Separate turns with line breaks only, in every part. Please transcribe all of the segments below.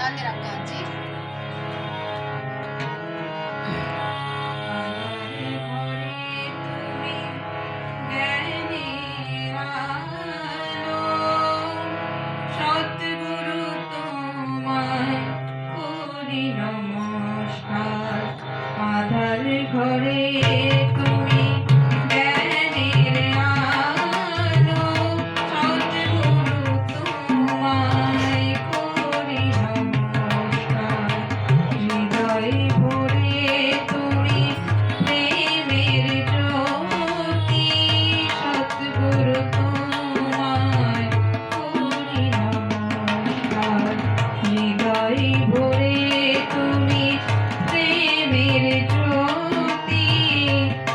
গানে রাখা আছে।
নমস্কার আধার ঘরে তুমি জ্ঞানের আলো, সদ্গুরু তোমায় করি নমস্কার। হৃদয় ভরে তুমি প্রেমের জ্যোতি, সদ্গুরু তোমায় করি নমস্কার। হৃদয় ভরে তুমি প্রেমের জ্যোতি,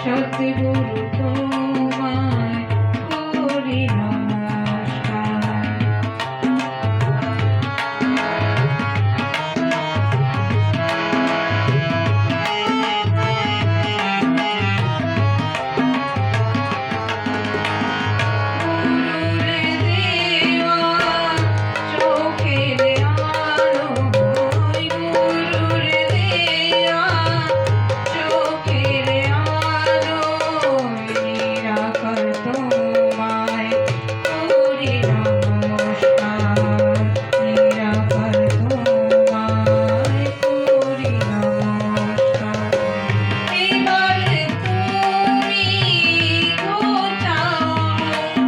সদ্গুরু তোমায় করি নমস্কার। গুরুরে দেওয়া চোখের আলো, গুরুরে দেওয়া চোখের আলো, নিরাকার তোমায় করি নমস্কার। নিরাকার তোমায় করি নমস্কার। এবার তুমি ঘোচাও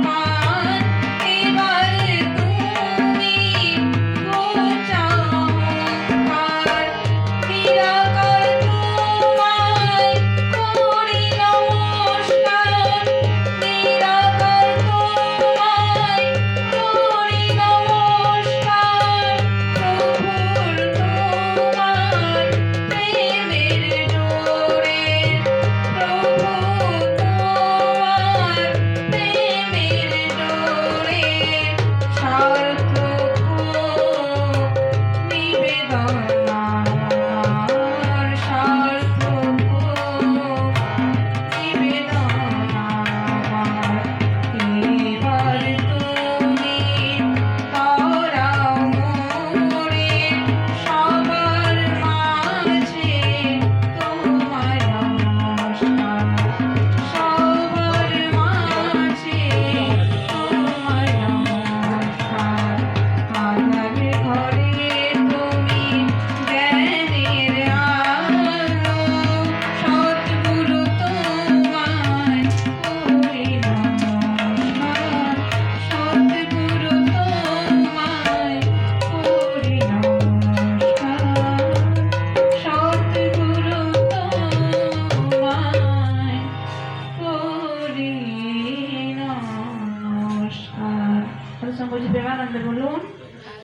মান, এবার তুমি ঘোচাও মান। নিরাকার তোমায় করি নমস্কার। নিরাকার তোমায় করি নমস্কার। প্রভুর তোমার প্রেমের ডোরে, প্রভু তোমার প্রেমের ডোরে, সার্থক নিবেদন আমার, সার্থক নিবেদন আমার। এবার তুমি তারাও মোরে, সবার মাঝে তোমায় নমস্কার। সবার মাঝে তোমায় নমস্কার। আধার ঘরে তুমি জ্ঞানের আলো, সদ্গুরু তোমায় করি নমস্কার। সদ্গুরু তোমায় করি নমস্কার। সদ্গুরু তোমায় করি নমস্কার। প্রেমানন্দে বলুন।